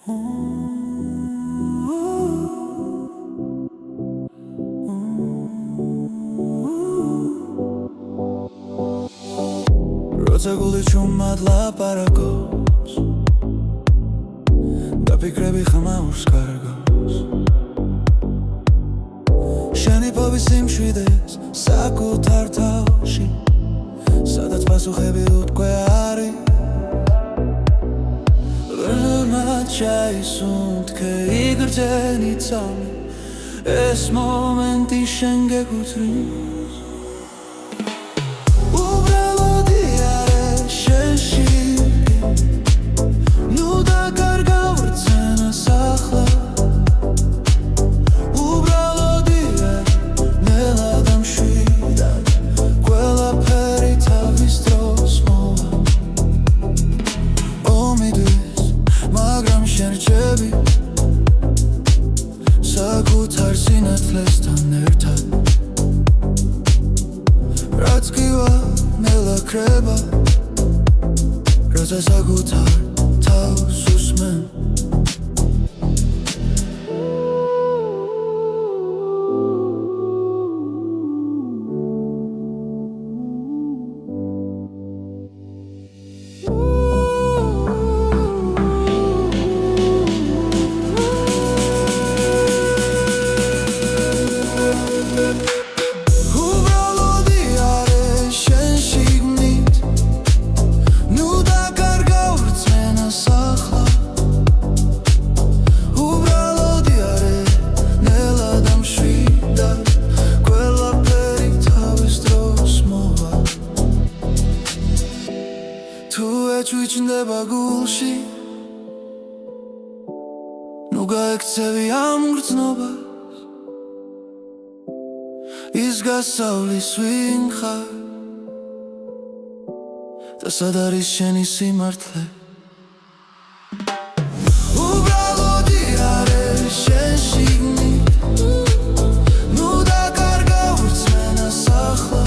როცა გული ჩუმად ლაპარაკობს და ფიქრები ხმაურს კარგავს შენი ფობის სიმშვიდეს საკუთარ თავში სადაც პასუხები უთქვე არის ველნად ჩაისუნთქე იგრძენი წამი ეს მომენტი შენ გეკუთვნის საკუთარ სინათლესთან ერთად რაც გივა ნელა ქრება როცა საკუთარ თავს უსმენ ჩუჩნდება გულში ნუ გაექცევი ამ გრძნობას ის გასავლის ვინ ხარ და სად არის შენი სიმართლე უბრალოდი არის შენ შიგნით ნუ დაკარგავ რწმენას ახლა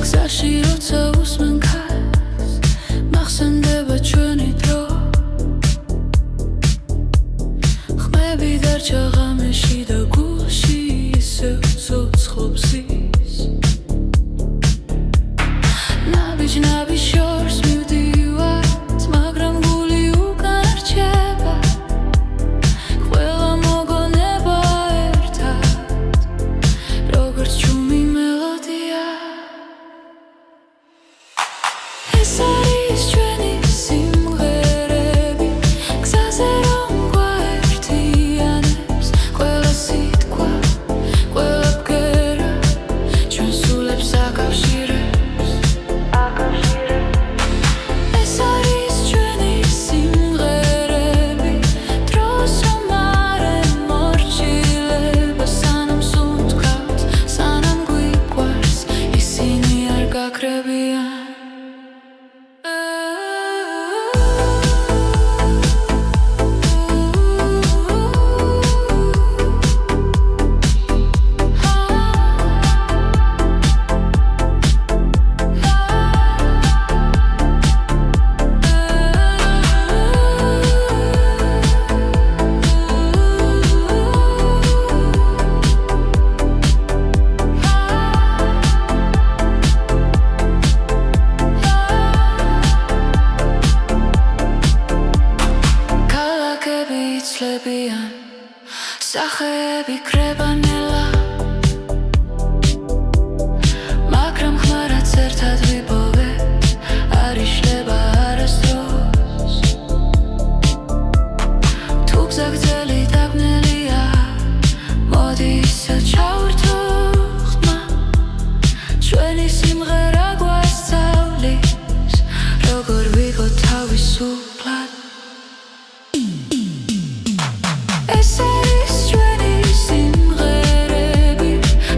გზაში როცა უსმენ ქარს მახსენდება ჩვენი დრო ხმები დარჩა ღამეში და გულში ისევ ცოცხლობს ის ნაბიჯ შორს მივდივართ მაგრამ გული უკან რჩება ყველა მოგონება ერთად როგორც ჩუმი მელოდია ეს არის ჩვენი სიმღერები გზაზე რომ გვაერთიანებს ყველა სიტყვა ყველა ბგერა ჩვენ სულებს აკავშირებს ეს არის ჩვენი სიმღერები დროს რომ არ ემორჩილება სანამ სუნთქავთ სანამ გვიყვარს ისინი არ გაქრებიან სახეები კრებანელა მაგრამ ხმარაც ერთად ვიპოვე არ იშლება არასდროს თავისუფლად ეს არის ჩვენი სიმღერები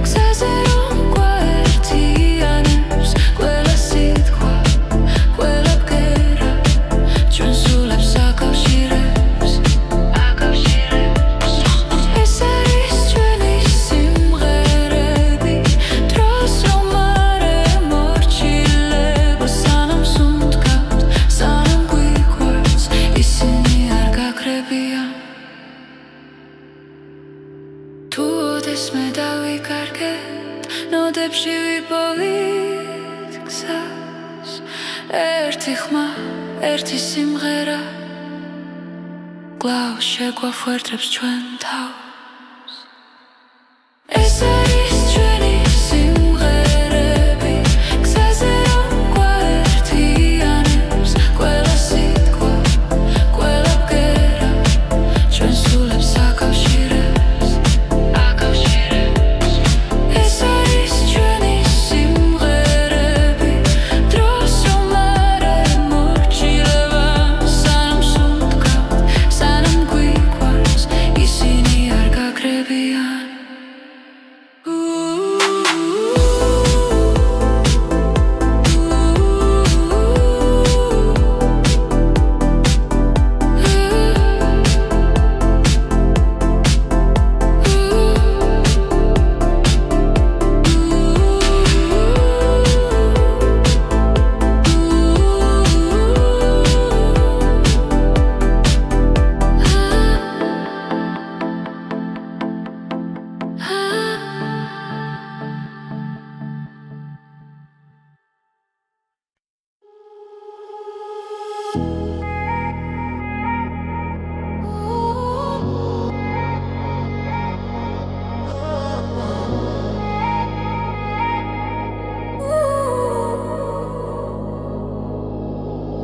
გზაზე რომ გვაერთიანებს ყველა სიტყვა ყველა ბგერა ჩვენ სულებს აკავშირებს ეს არის ჩვენი სიმღერები დროს რომ არ ემორჩილება სანამ სუნთქავთ სანამ გვიყვარს ისინი არ გაქრებიან თუ ოდესმე დავიკარგეთ ნოდებში ვიპოვით გზას ერთი ხმა ერთი სიმღერა კვლავ შეგვაფუერდებს ჩვენ თავს ეს არის ჩვენი სიმღერები გზაზე რომ გვაერთიანებს ყველა სიტყვა ყველა ბგერა ჩვენ სულებს აკავშირებს ეს არის ჩვენი სიმღერები დროს რომ არ ემორჩილება სანამ სუნთქავთ სანამ გვიყვარს ისინი არ გაქრებიან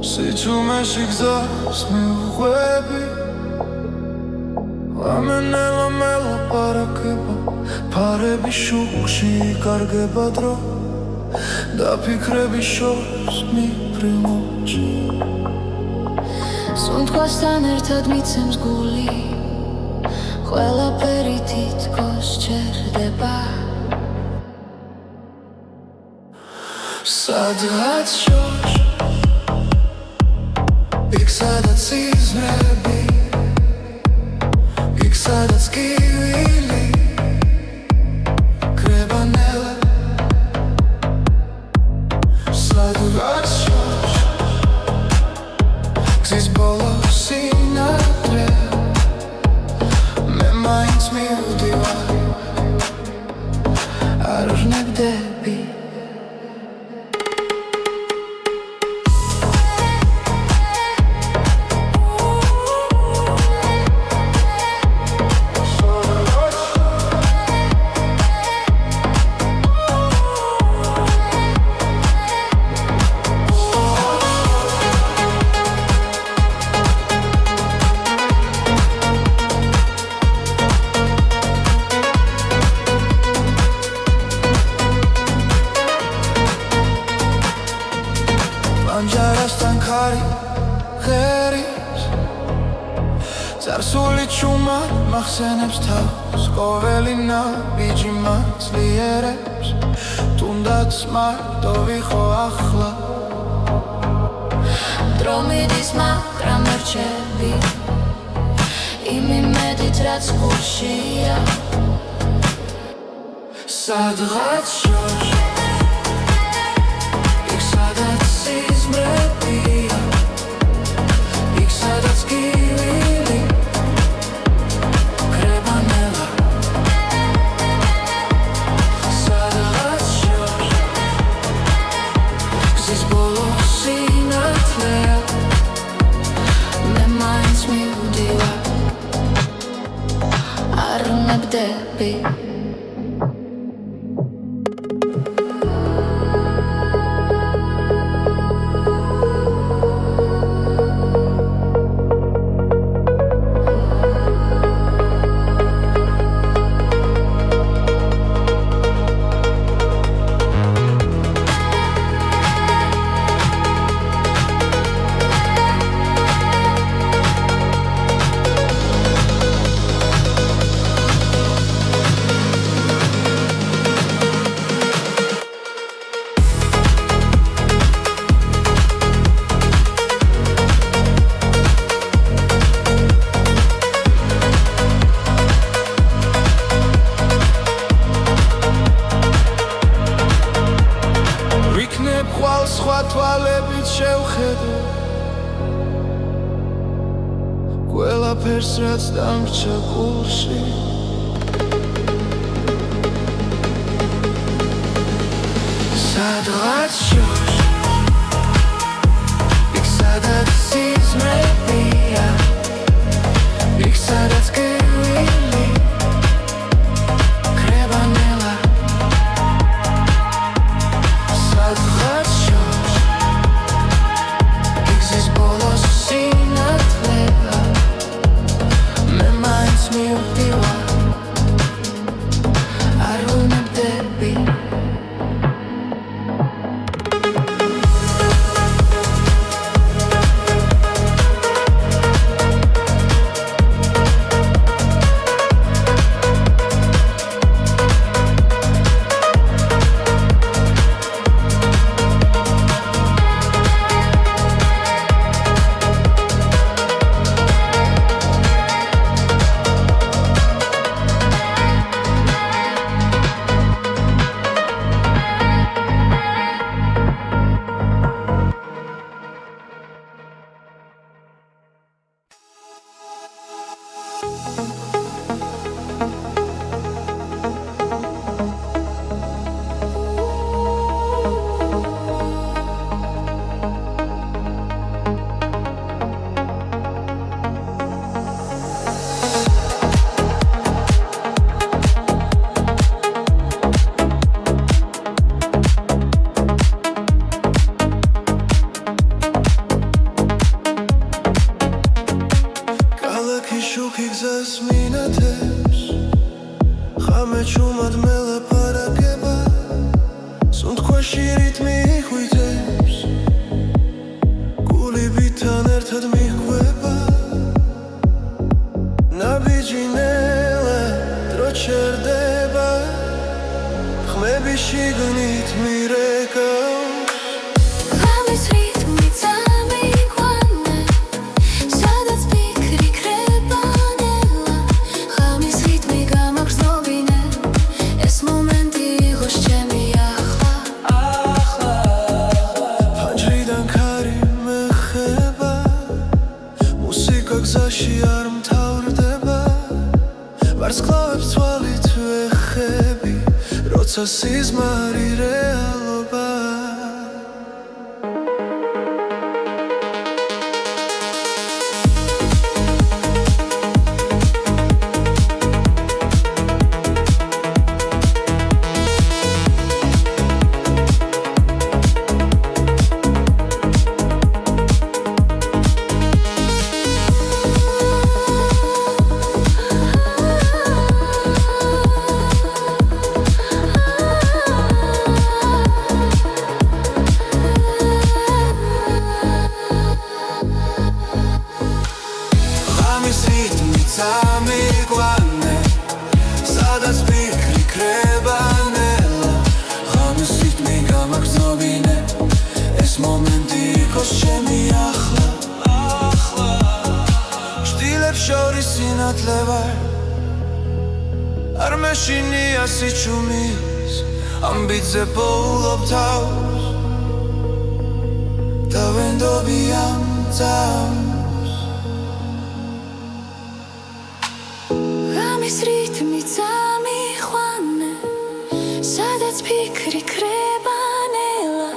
სიჩუმეში გზას მივყვები ლამენელა მელაპარაკება ფარების შუქში კარგება დრო და ფიქრების შორს მიფრინოჩი სუნთქვასთან ერთად მიცემს გული ყველაფერი თითქოს ჩერდება სადღაც შორს იქ სადაც სიზმრები იქ სადაც კივილი კრებანელა სადღაც შორს გზის ბოლო სინათლე მე მაინც მივდივარ არ ვნებდები პანჯარასთან ქარი ღერის წარსული ჩუმად მახსენებს თავს ყოველი ნაბიჯი მაცლიერებს თუნდაც მარტო ვიყო ახლა დრო მიდის მაგრამ რჩები იმ იმედით რაც გულშია სადღაც შორს იქ სადაც სიზმრებია იქ სადაც კივილი კრებანელა სადღაც შორს გზის ბოლო სინათლეა მე მაინც მივდივარ არ ვნებდები ყველაფერს რაც დამრჩა გულში სადღაც შორს იქ სადაც სიზმრებია იქ სადაც გევილი კრებანელა სადღაც შორს იქ ზის ბოლოს სინათლება მე მაინც მივდივარ არ ვუნებდები სიზმარი რეალობა არ მეშინია სიჩუმის ამბიძე პოულობ თავს და ვენდობი ამ წამს ღამის რითმი წამიყვანე სადაც ფიქრი კრებანელა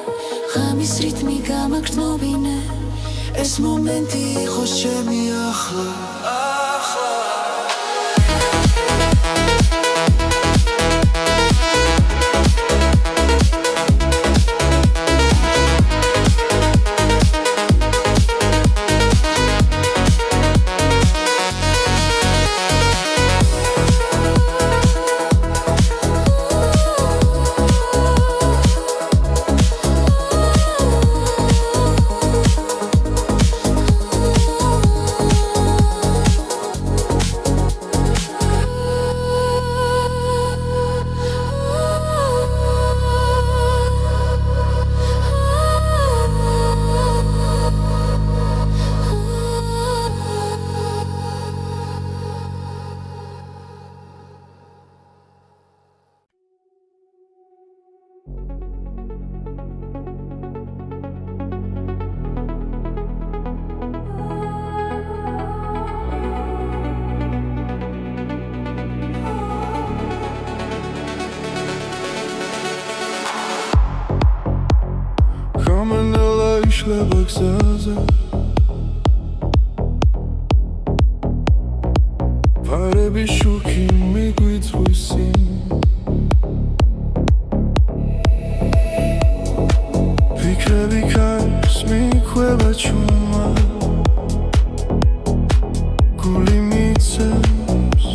ღამის რითმი გამაგრძნობინე ეს მომენტი იყოს ჩემი ახლა იშლება გზაზე ფარების შუქი მიგვიწვის წინ ფიქრები ქარს მიქვება ჩუმა გული მიცემს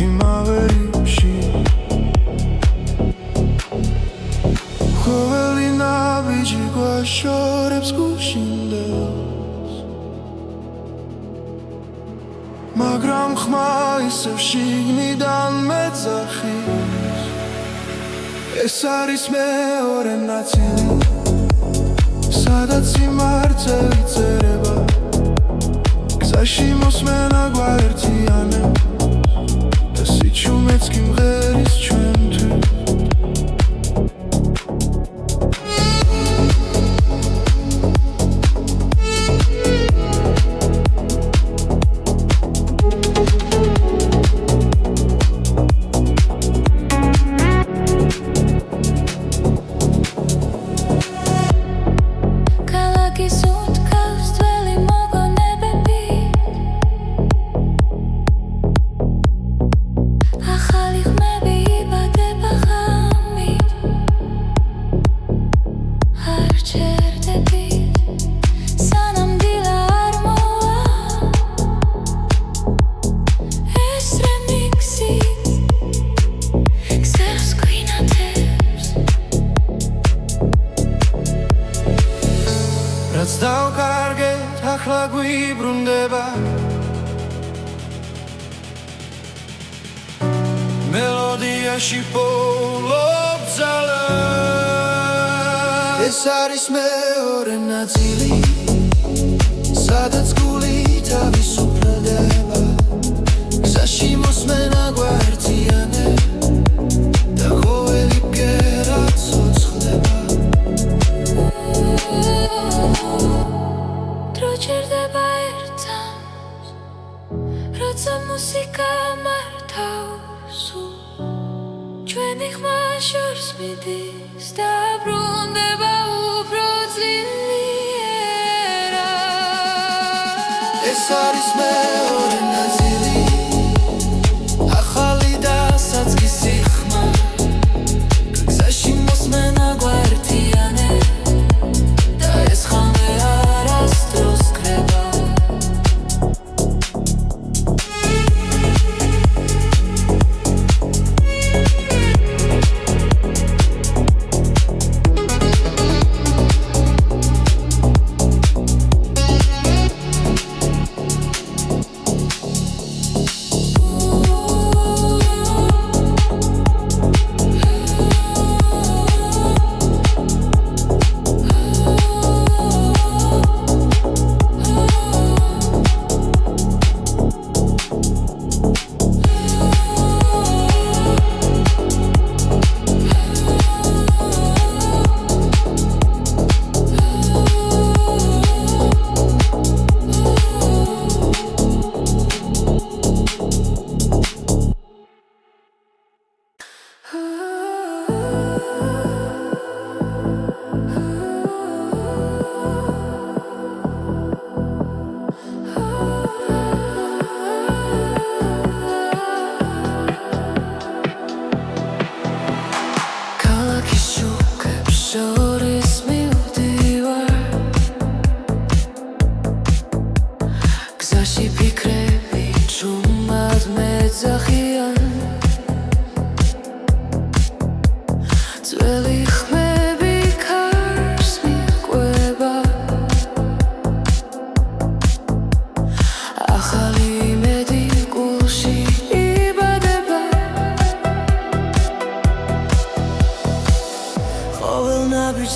იმავე რიფში ყოველი ნაბიჯი გვაშორებს გუშინდელს მაგრამ ხმა ისევ შიგნიდან მეძახის ეს არის მეორე ნაწილი სადაც სიმართლე იწერება გზაში მოსმენა გვაერთიანებს და სიჩუმეც კი მღერის ჩვენთვის რაც დავკარგეთ ახლა გვიბრუნდება მელოდიაში პოულობ ძალას ეს არის მეორე ნაწილი სადაც გული თავისუფლდება გზაში მოსმენა გვაერთიანებს და ყოველი ბგერა ცოცხლდება დრო ჩერდება ერთად როცა მუსიკა მართავს ჩვენი ხმა შორს მიდის და ბრუნდება უფრო ძლიერად ეს არის მეორე ნაწილი ახალი და საწყისი ხმა გზაში მოსმენა გვაერთიანებს და ეს ხამე არასდროს კრება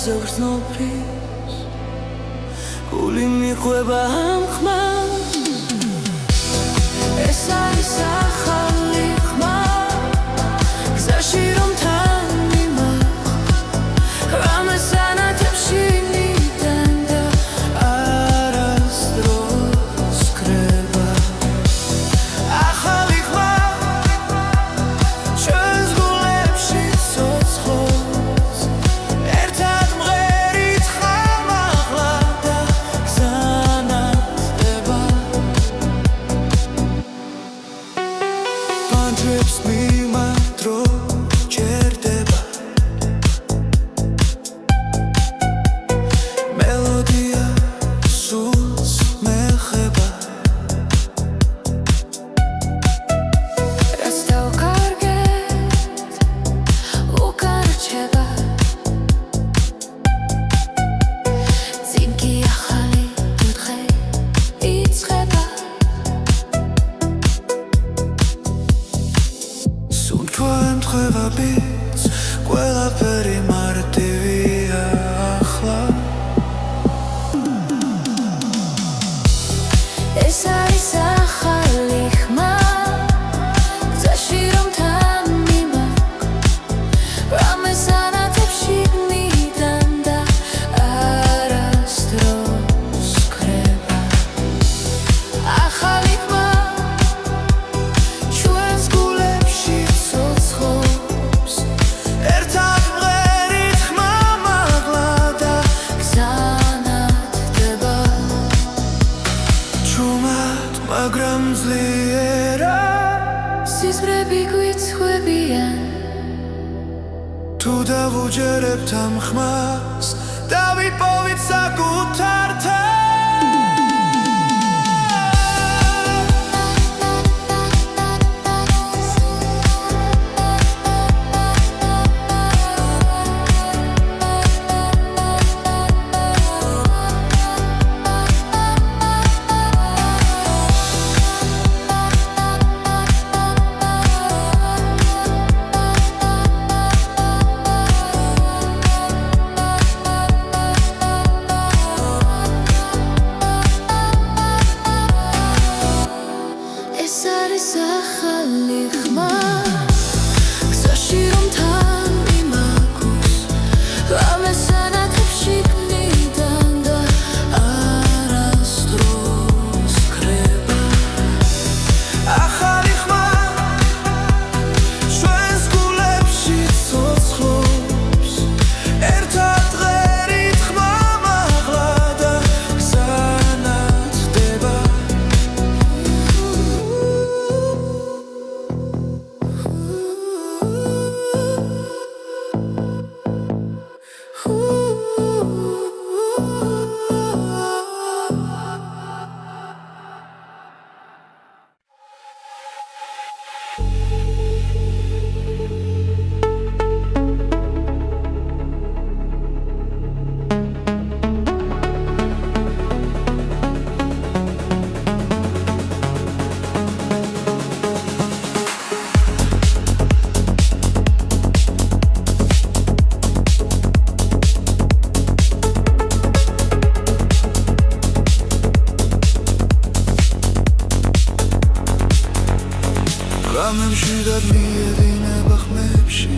ზოგს ნოფრის გული მიყვება ამ ხმას ეს არის ახალი ხმა გზაში რომ თან მიმახვ რამეს ანათებს შიგნიდან და არასდროს კრება ახალი ხმა ჩვენს გულებში ცოცხლობს ერთად მღერით ხამა ეს არის ახალი ხმა გზაში რომ თან მიმაქვს რამეს ანათებ შიგნიდან და არასდროს ქრება ახალი ხმა ჩვენს გულებში ცოცხლობს ერთად მღერით ხმა მაღლა და გზანათდება ჩუმად მაგრამ ძლიერად სიზმრები გვიცხვებიან თუ დავუჯერებთ ამ ხმას დავიპოვით საკუთარ ეს არის ახალი ხმა გზაში რომ თან მიმაქვს რამეს ანათებ შიგნიდან და არასდროს ქრება ახალი ხმა ჩვენს გულებში ცოცხლობს ერთად მღერით ხმა მაღლა და გზანათდება გამებში და მიედინება ხმებში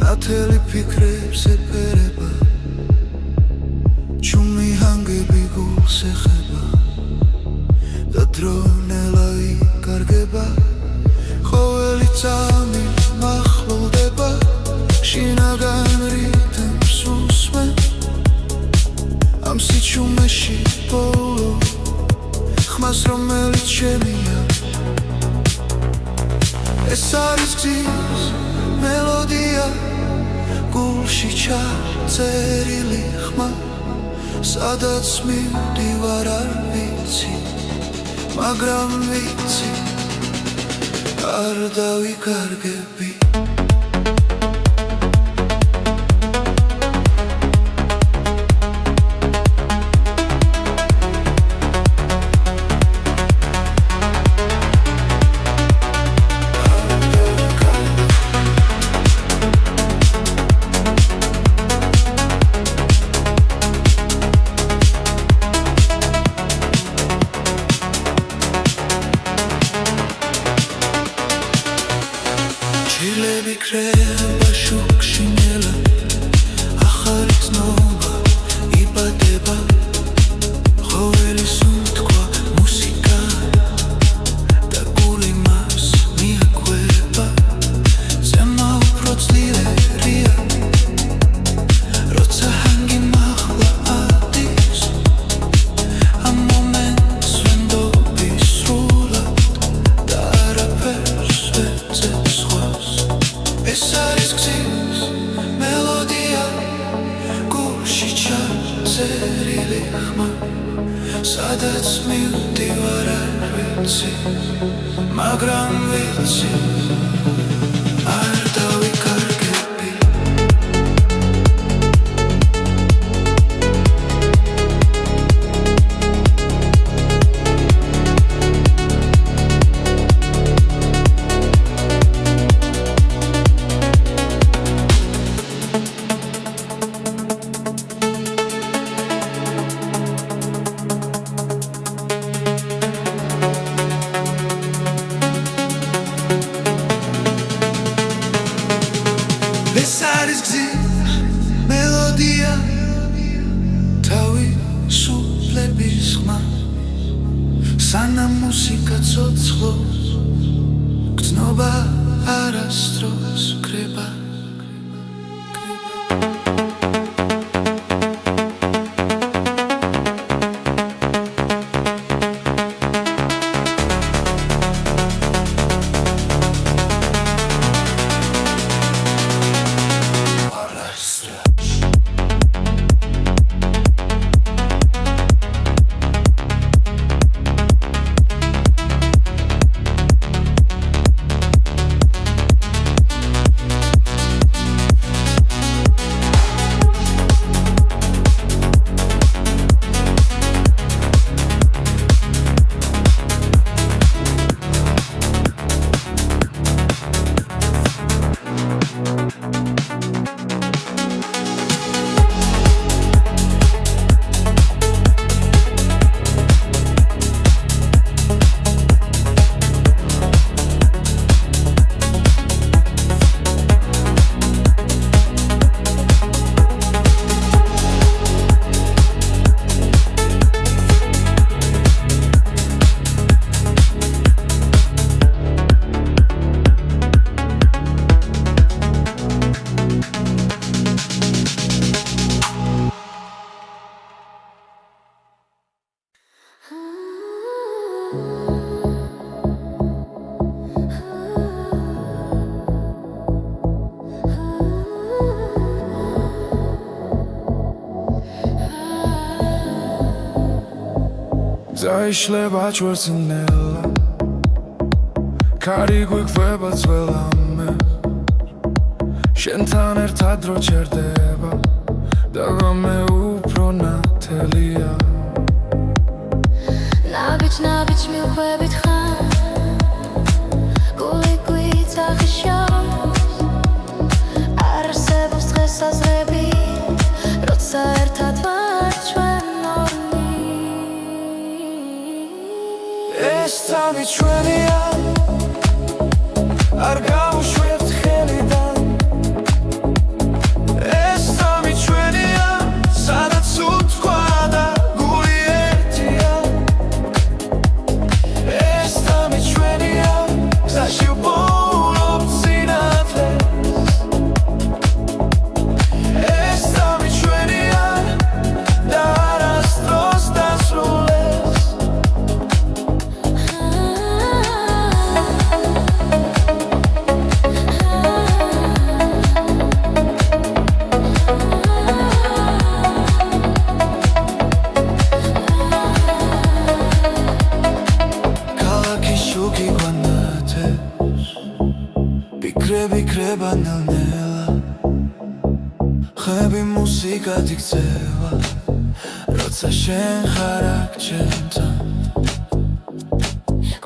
ნათელი ფიქრებს ეფერება ჩუმი ჰანგები გულს ეხება და დრონელა იკარგება ყოველი წამი მახლოვდება შინაგან რიტმს უსმენ ამ სიჩუმეში ბოლო ხმას რომელიც შემია ეს არის გზის მელოდია გულში ჩაწერილი ხმა სადაც მივდივარ არ ვიცი მაგრამ ვიცი არ დავიკარგები ჩილები კრება შუქში ნელა ახალი ცნობა იბადება ყოველი სუნთქვა მუსიკა და გული მას მიაკვება ზემა უფრო ძლიერია როცა ჰანგი მაღლა ადის ამ მომენტს ვენდობი სრულად და არაფერს ვეძებ სხვას ეს არის გზის მელოდია გულში ჩაწერილი ხმა სადაც მივდივარ არ ვიცი მაგრამ ვიცი არ დავიკარგები შვების ხმა სანამ მუსიკა ცოცხლობს გრძნობა არასდროს კრება Zaişleba çvörtsinella Kari გვიგვება ძველამე შენთან ერთად დრო ჩერდება და ღამე უფრო ნათელია ნაბიჯ მივხვებით ხარ გული გვიცახიშავს არ არსებობს დღესაზრები როცა ერთად ვართ ჩვენ ორნი ეს წამი ჩვენია არ გავუშვებთ ხელიდან ეს წამი ჩვენია სადაც უთქვა და გული ერთია ეს წამი ჩვენია გზაში ვპოულობთ სინათლეს ეს წამი ჩვენია და არასდროს დასრულდეს Bikre nel ხები მუსიკად იქცევა როცა შენ ხარ აქ ჩემთან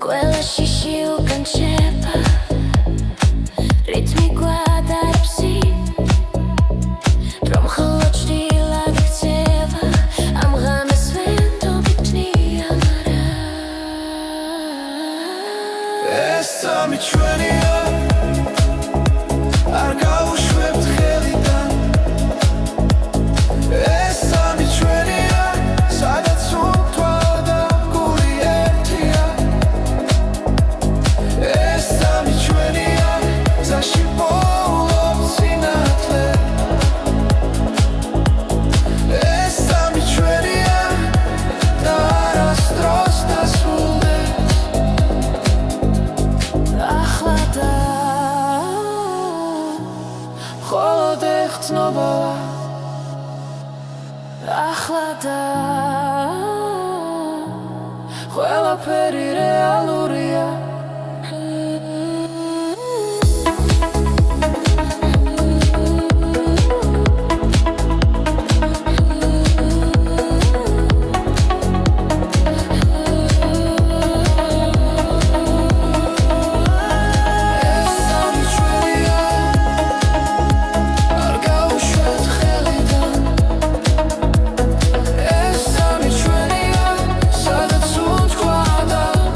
ყველა შიში უკან შეება რითმი გვადარებს რომ ხოლო ჭრილად იქცევა ამ ღამეს ვენდობ იქნია მარა ეს წამი ჩვენია არ გავუშვებთ ხელიდან ეს წამი ჩვენია სადაც უთქვა და გული ერთია ეს წამი ჩვენია გზაში ვპოულობთ სინათლეს ეს წამი ჩვენია და არასდროს დასრულდეს ახლა და მხოლოდ ეხცნობავა ახლა და ყველაფერი რეალურია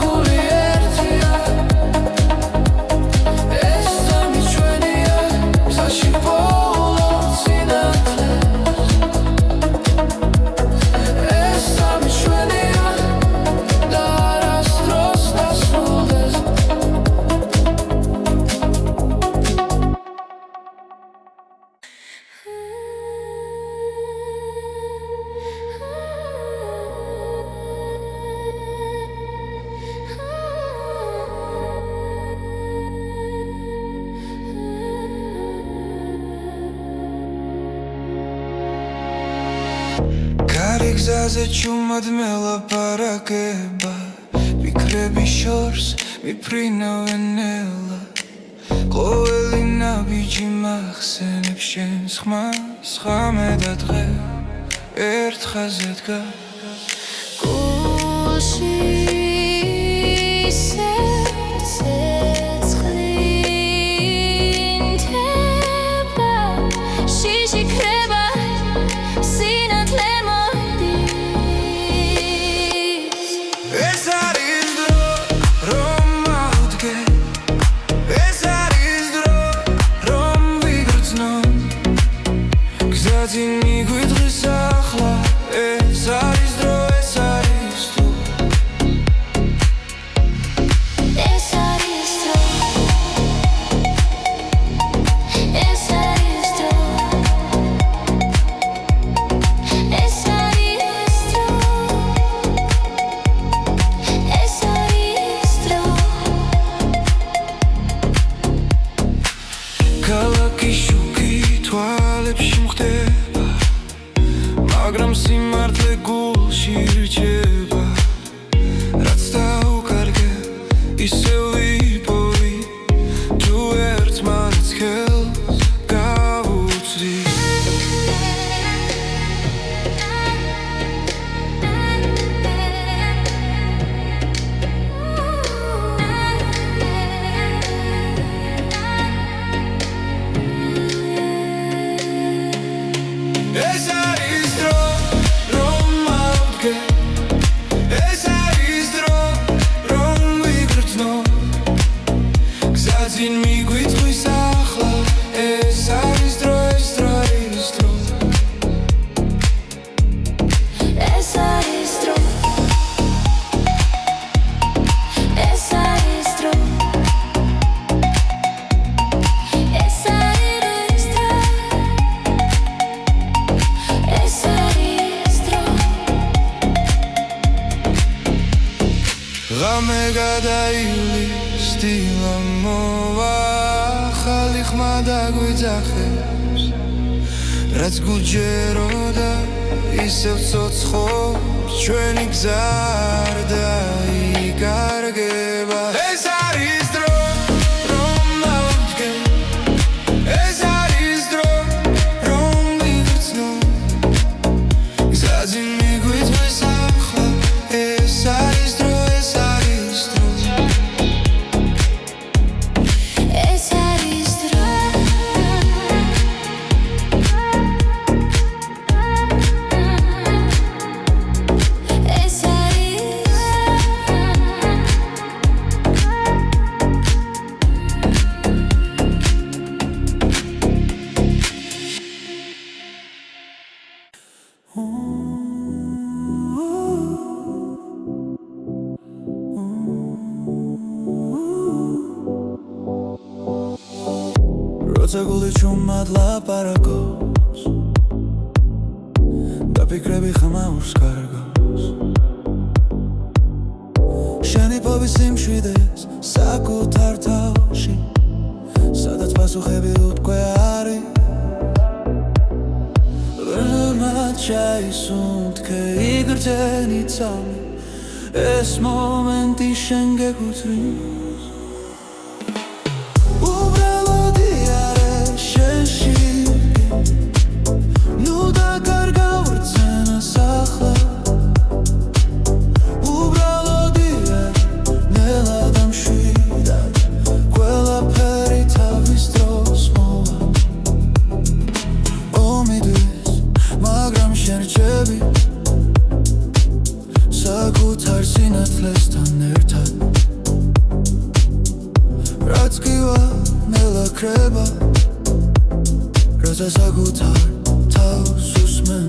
Guli გზაზე ჩუმად მელაპარაკება ფიქრები შორს მიფრინავენ ნელა ყოველი ნაბიჯი მახსენებს შენს ხმას ხამე და დღე ერთ ხაზზე დგას გულში სერცე ცხლინდება შიში ქრება სინათლე მოდის ეს არის დრო რომ ავდგე ეს არის დრო რომ ვიგრძნო გზაზე მიგვიდღის ახლა ეს არის დრო ეს არის დრო ეს არის დრო ეს არის დრო ეს არის დრო ეს არის დრო ქალაქი შუქი თვალებში მხდება მაგრამ სიმართლე გულში რჩება რაც დაუკარგე ისევ ვიპოვი თუ ერთმანეთს ხელს გავუწვი ეს არის დრო რომ ავდგე ეს არის დრო რომ ვიგრძნო გზაზე მიგვიწვის ახლა ეს არის დრო ეს არის დრო ეს არის დრო ეს არის დრო ეს არის დრო ეს არის დრო ღამე გადაივლის დილა მოვა ახალი ხმა დაგვიძახებს რაც გუჯეროდა ისევ ცოცხობს ჩვენი გზა არ დაიკარგება ეს არის დრო რომ ავდგე ეს არის დრო რომ ვიგრძნო გზაზე მიგვიწვის ახლა ეს არის დრო ეს არის დრო ეს არის დრო ეს როცა გული ჩუმად ლაპარაკობს და ფიქრები ხმაურს კარგავს შენი ფობის სიმშვიდეს საკუთარ თავში სადაც პასუხები უთქვე არის ბრმად ჩაისუნთქე იგრძენი ცალმი ეს მომენტი შენ გეკუთვნის საკუთარ სინათლესთან ერთად რაც კივა მელაქრება როცა საკუთარ თავს უსმენ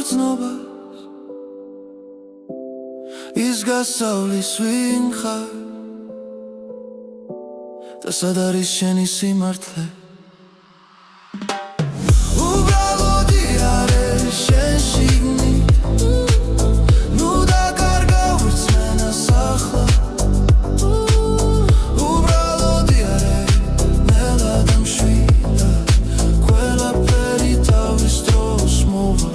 გრძნობას ის გასავლის ვინ ხარ და სად არის შენი სიმართლე უბრალოდი არ არის შენ შიგნით ნუ დაკარგა ვერცმენას ახლა უბრალოდი არ არის ნელა დამშვიდა ყველაფერი თავის დროს მოვა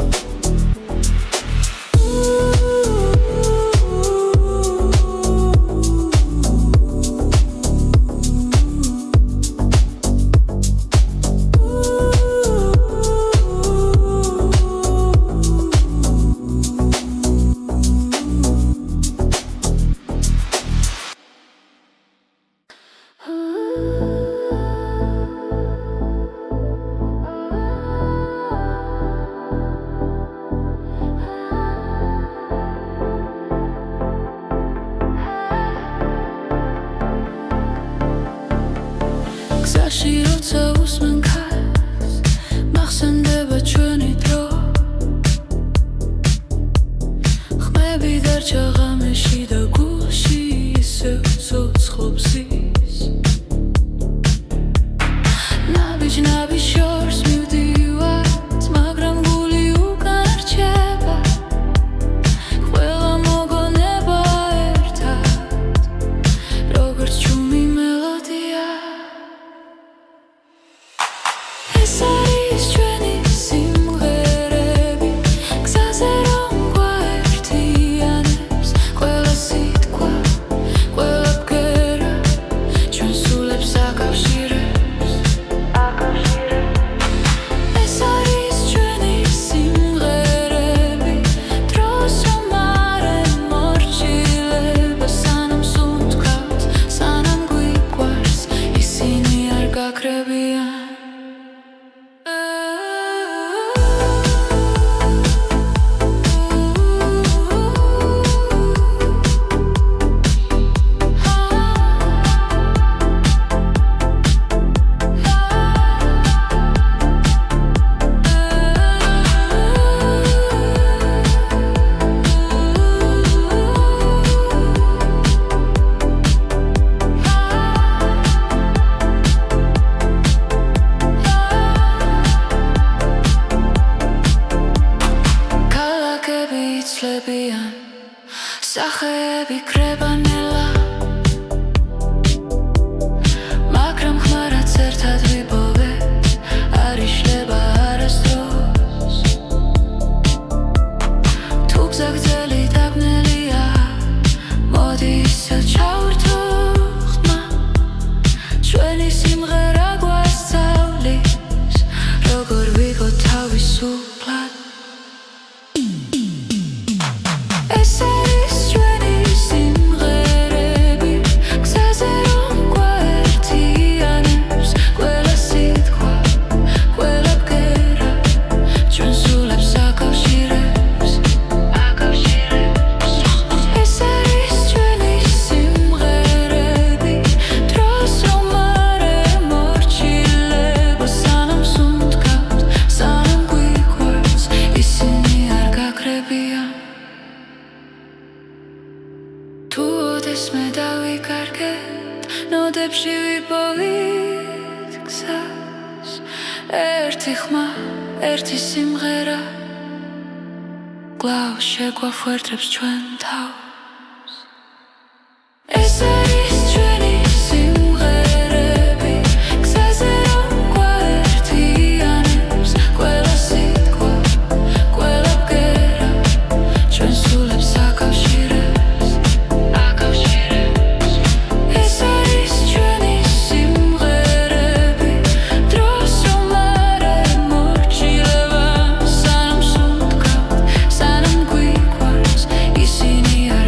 გზაში როცა უსმენ ქარს მახსენდება ჩვენი დრო ხმები დარჩა ღამეში და გულში ისევ ცოცხლობს ის ნაბიჯ შორს მივდივართ მაგრამ გული უკან რჩება ყველა მოგონება ერთად როგორც ჩუმი მელოდია ეს არის ჩვენი სიმღერები გზაზე რომ გვაერთიანებს ყველა სიტყვა ყველა ბგერა ჩვენ სულებს აკავშირებს ეს არის ჩვენი სიმღერები დროს რომ არ ემორჩილება სანამ სუნთქავთ სანამ გვიყვარს ისინი არ გაქრებიან იცლებიან სახეები კრებანელა მაგრამ ხმარაც ერთად ვიპოვეთ არ იშლება არასდროს თუ გზა გრძელი დაბნელია მოდი ისე ჩავერთო ხმა ჩვენი სიმღერა გვასწავლის როგორ ვიყო თავისუფლად ეს არის ჩვენი სიმღერები გზაზე რომ გვაერთიანებს ყველა სიტყვა ყველა ბგერა ჩვენ სულებს აკავშირებს ეს არის ჩვენი სიმღერები დროს რომ არ ემორჩილება სანამ სუნთქავთ სანამ გვიყვარს ისინი არ გაქრებიან თუ ოდესმე დავიკარგეთ ნოდებში ვიპოვით გზას ერთი ხმა ერთი სიმღერა კვლავ შეგვაფუერდებს ჩვენ თავს ეს არის ჩვენი სიმღერები გზაზე რომ გვაერთიანებს ყველა სიტყვა ყველა ბგერა ჩვენ სულებს აკავშირებს ეს არის ჩვენი სიმღერები დროს რომ არ ემორჩილება სანამ სუნთქავთ სანამ გვიყვარს ისინი არ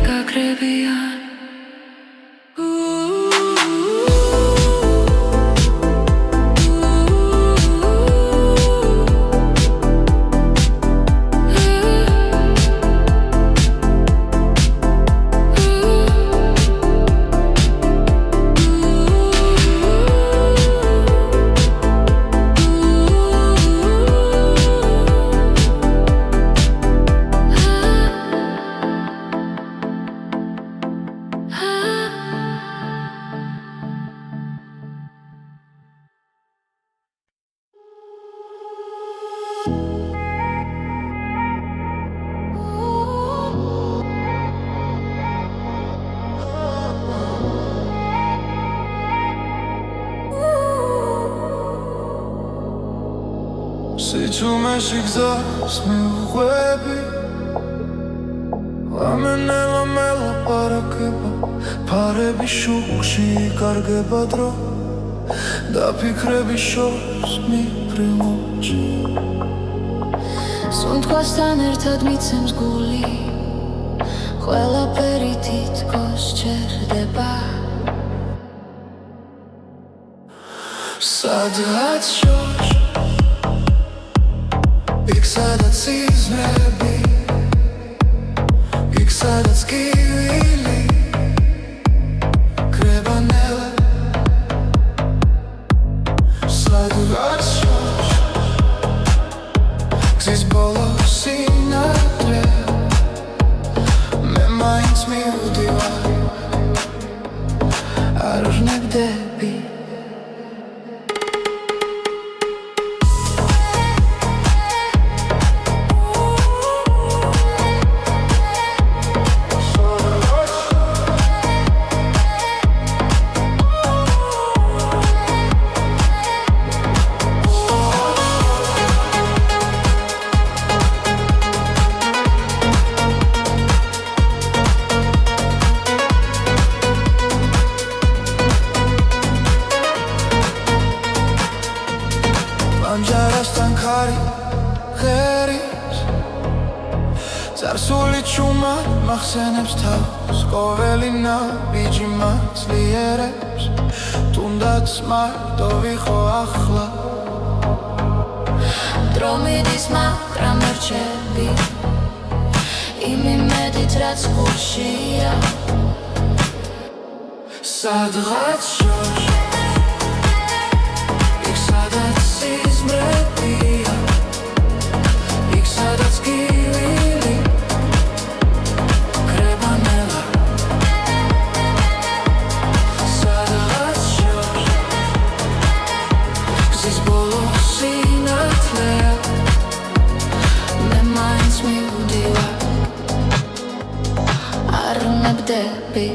Იცუმეში გზას მიუყვები ლამენელა მელაპარაკება ფარები შუქში იკარგება დრო და ფიქრები შორს მიფრინოჩი სუნთქვასთან ერთად მიცემს გული ყველაფერი თითქოს ჩერდება სადღაც შორს იქ სადაც სიზმრები იქ სადაც კივილი კრებანელა სადღაც შორს გზის ბოლოს სინათლე მე მაინც მივდივარ არ ვნებდები Anjarastan kari ღერის წარსული ჩუმა მახსენებს თავს ყოველი ნაბიჯი მაცლიერებს თუნდაც მარტო ვიყო ახლა დრო მიდის მაგრამ რჩები იმ იმედით რაც გულშია სადღაც შორს იქ სადაც სიზმრებია იქ სადაც კივილი კრებანელა სადღაც შორს გზის ბოლოს სინათლეა მე მაინც მივდივარ არ ვნებდები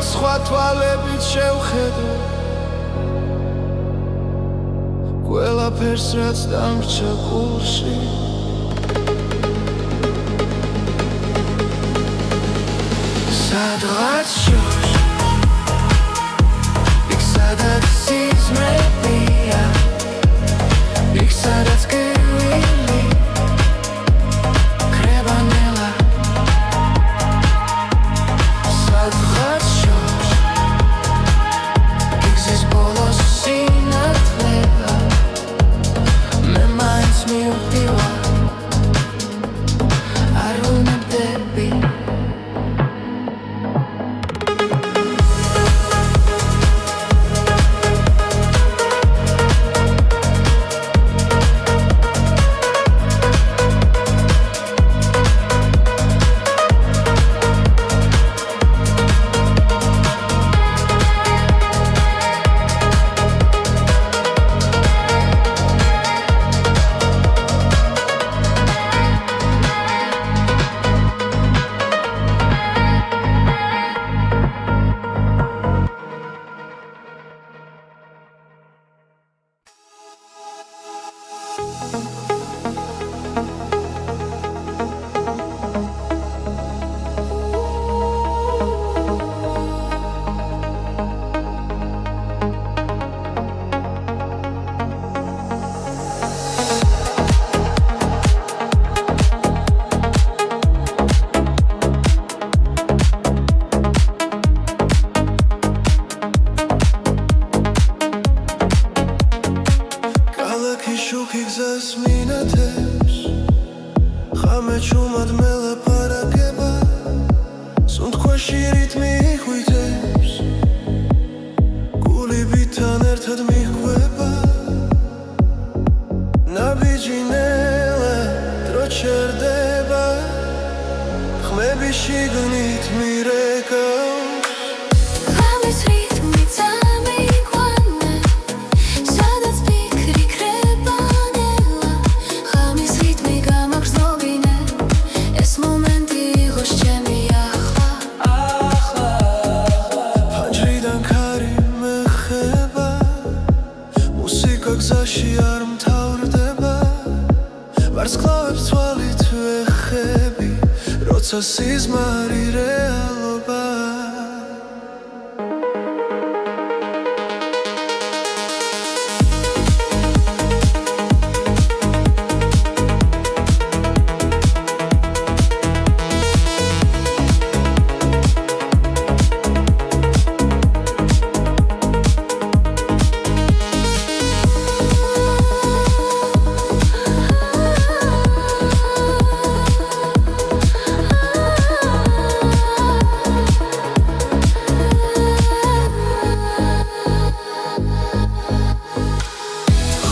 სხვა თვალებით შევხედო ყველაფერს რაც დამრჩა გულში სადღაც შორს იქ სადაც სიზმრებია იქ სადაც კივილი კრებანელა სადღაც შუქი გზას მინათებს ხამე ჩუმად მელაპარაკება სუნთქვაში რიტმი ხვიტებს გულიბიდან ერთად მიჰყვება ნაბიჯი ნელა დრო ჩერდება ხმები შიგნით მირეკავს ღამის რითმი წამიყვანა სადაც ფიქრი ქრება ნელა ღამის რითმი გამაგრძნობინე ეს მომენტი იყოს ჩემი ახლა ფანჯრიდან ქარი მეხება მუსიკა გზაში არ მთავრდება ვარსკვლავებს თვალით ვეხები როცა სიზმარი რეალობა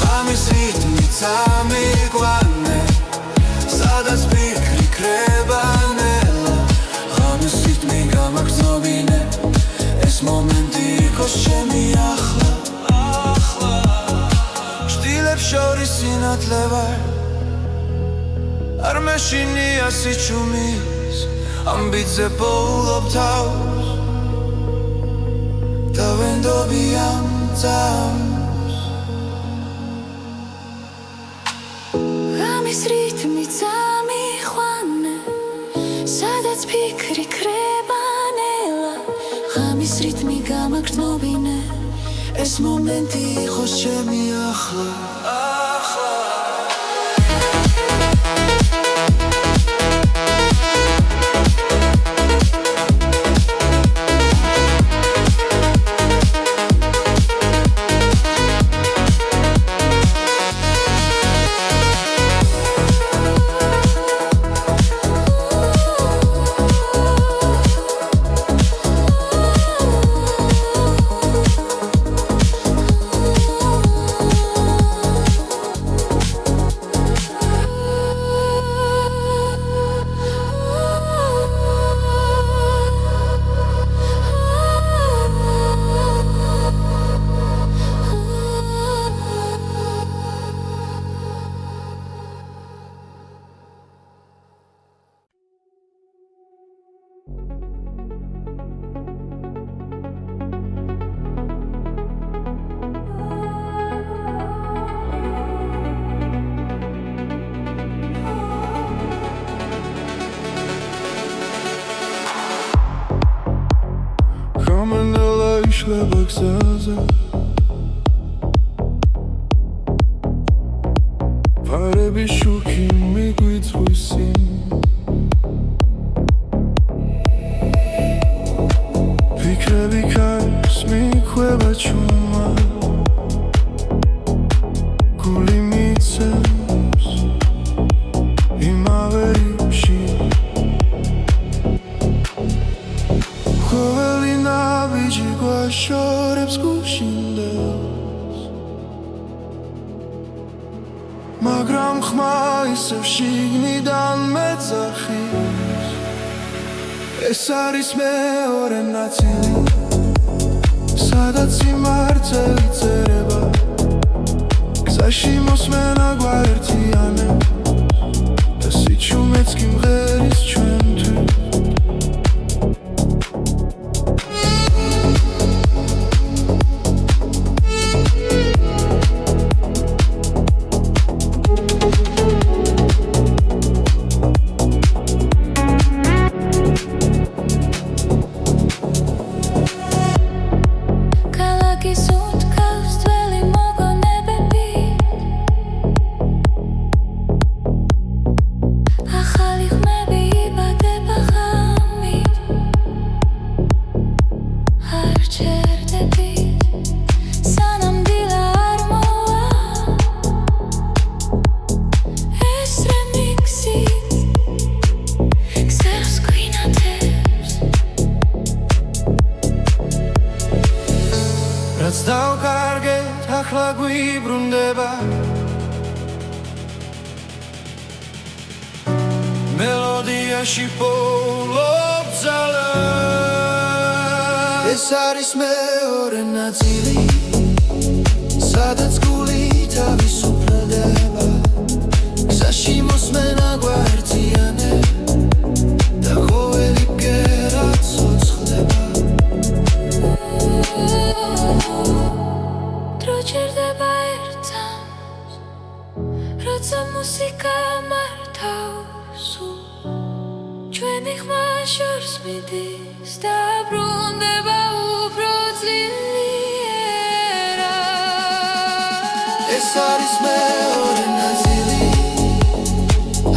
ღამის რიტმი წამიყვანე სადაც ფიქრი ქრება ნელა ღამის რიტმი გამაგრძნობინე ეს მომენტი იყოს ჩემი ახლა ჭდილებს შორის სინათლე ვარ არ მეშინია სიჩუმის ამბიძე პოულობ თავს და ვენდობი ამ წამს ღამის რითმი წამიყვანა სადაც ფიქრი ქრება ნელა ღამის რითმი გამაგრძნობინე ეს მომენტი იყოს ჩემი ახლა გამენელა იშლება გზაზე ფარები შუქი მიგვიწვისინ ფიქრები ქარს მიჰყვება ჩუმად გული მიცემს იმავე რიფში ყოველი ნაბიჯი გვაშორებს გუშინდელს მაგრამ ხმა ისევ შიგნიდან მეძახის ეს არის მეორე ნაწილი სადაც სიმართლე წერება გზაში მოსმენა გვაერთიანებს და სიჩუმეც კი მღერის ჩვენთვის ქალაქის უთქავს ძველი მოგონებები ახალი ხმები მოიბრუნდება მელოდიაში პოულობ ძალას ეს არის მეორე ნაწილი სადაც გული თავისუფლდება გზაში მოსმენა გვაერთიანე და ყოველი ბგერა ცოცხლდება დრო ჭირდება ერთად როცა მუსიკა მართავს ჩვენი ხმა შორს მიდის და ბრუნდება უფრო ძლიერად ეს არის მეორე ნაწილი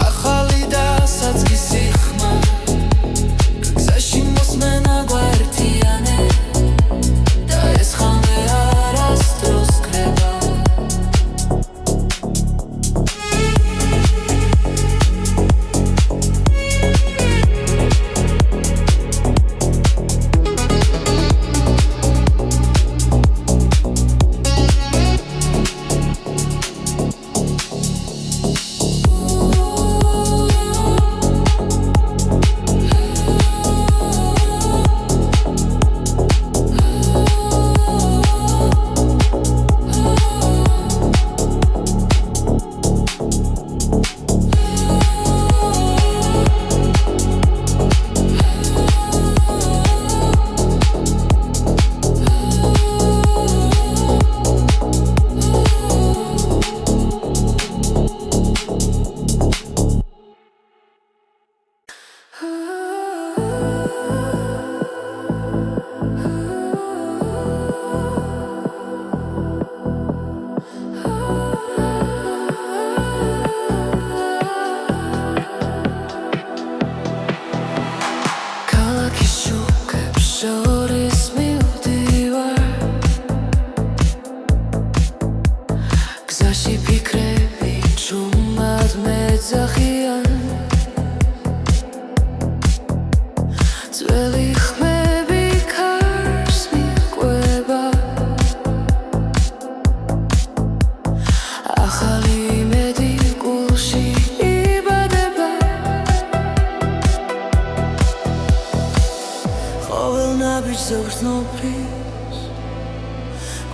ახალი და საწყისი ხმა გზაში მოსმენა გვაერთიანე და ეს ხამე არასდროს კრება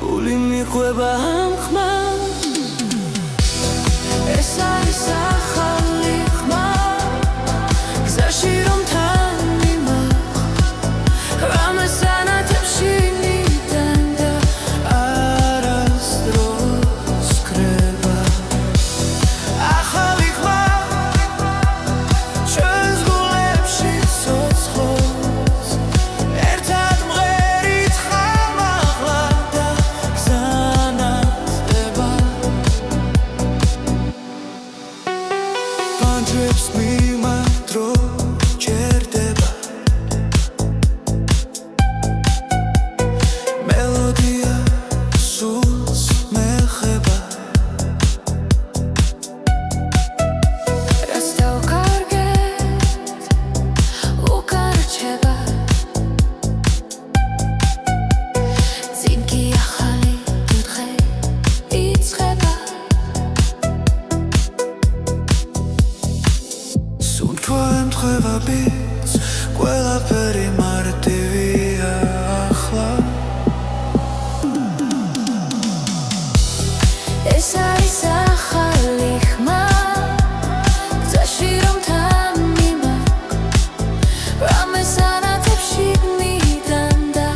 გული მიყვება ამ ხმას ეს არის ახალი ხმა გზაში რომ თან მიმახვ რამეს ანათებში მიდან და არასდროს კრება ახალი ხმა ჩვენს გულებში ცოცხლობს ერთად მღერით ხამაღლა და გზანათდება პანჯრებს მიმართრო ჯერდება მელოდია სულს მეხება რაც დავკარგეთ უკან რჩება წინ კი ახალი დღე იწყება სუნთქვა ემთხვევა ბიძ ყველაფერი მარტივია ახლა ეს არის ახალი ხმა გზაში რომ თან მიმახვ რამეს ანათებში მიდან და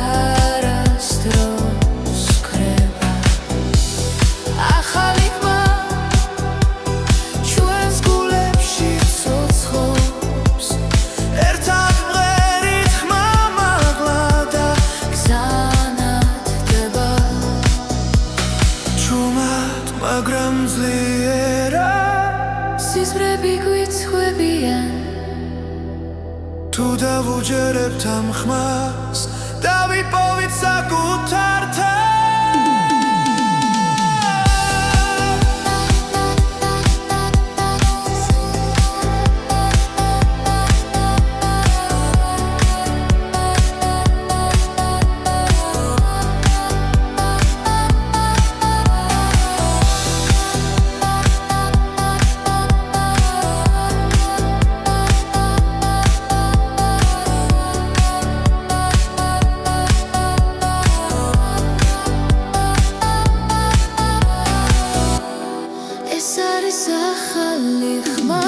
არასდროს კრება ახალი ხმა ჩვენს გულებში ცოცხლობს ერთად მღერით ხმამაღლა და გზანათდება ჩუმად მაგრამ ძლიერად სიზმრები გვიცხვებიან თუ დავუჯერებთ ამ ხმას დავიპოვით საკუთარ არის ახალი ხმა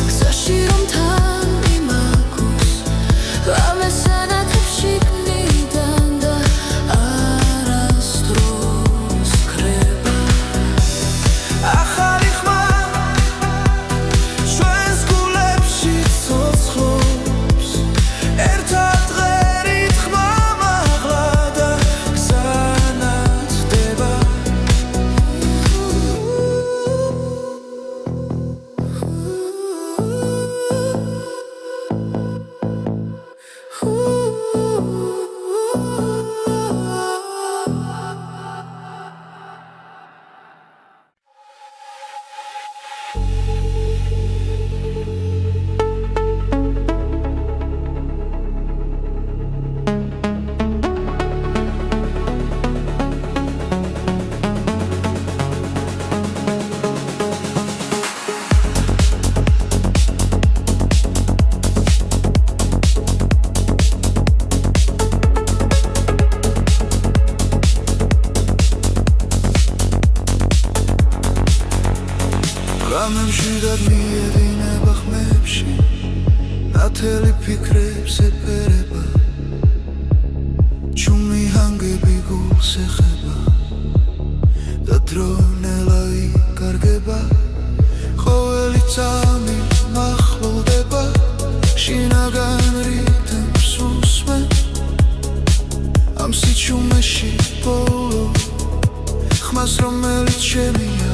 გზაში რომ თან იმაგოს ამას ანათებს შიგნიდან და არასდროს ქრება ახალი ხმა ჩვენს გულებში ცოცხლობს ერთად ღერით ხმა მაღლა და გზანაცდება რამემში და მიედინება ხმებში ნათელი ფიქრებს ეფერება ჩუმი ჰანგები გულს ეხება და დრონელა იკარგება ყოველი წამი მახლოვდება შინაგან რიტმს უსმენ ამ სიჩუმეში ბოლო ხმას რომელიც შემია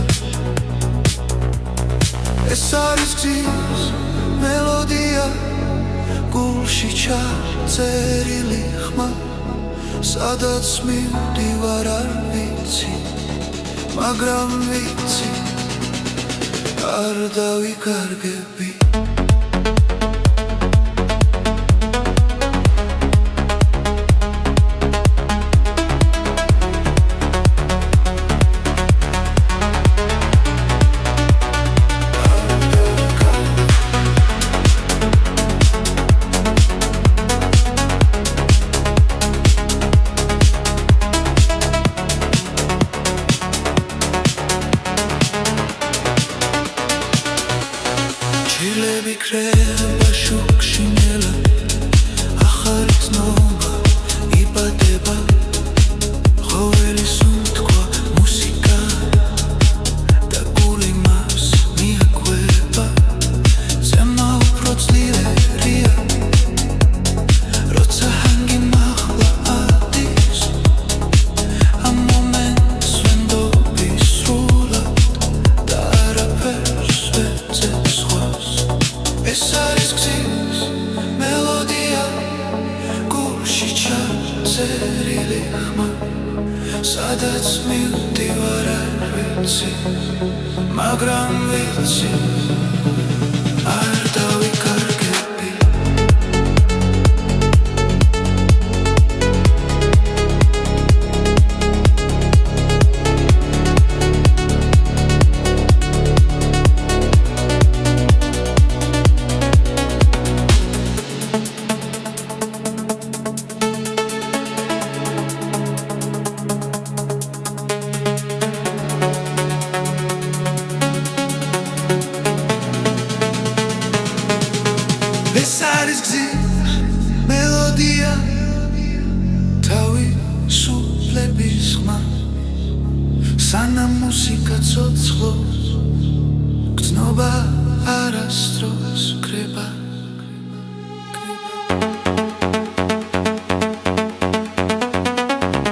ეს არის გზის მელოდია გულში ჩაწერილი ხმა სადაც მივდივარ არ ვიცი მაგრამ ვიცი არ დავიკარგები ჭილები ქრება შუქში ნელა ახალი ცნობა იბადება ყოველი სუნთქვა მუსიკა და გული მას მიაკვება ზემა უფრო ძლიერია როცა ჰანგი მაღლა ადის ამ მომენტს ვენდობი სრულად და არაფერს ვეძებ სხვას ეს არის გზის მელოდია გულში ჩაწერილი ხმა სადაც მივდივარ არ ვიცი მაგრამ ვიცი არ დავიკარგები ეს არის გზის მელოდია თავისუფლების ხმა სანამ მუსიკა ცოცხლობს გრძნობა არასდროს ქრება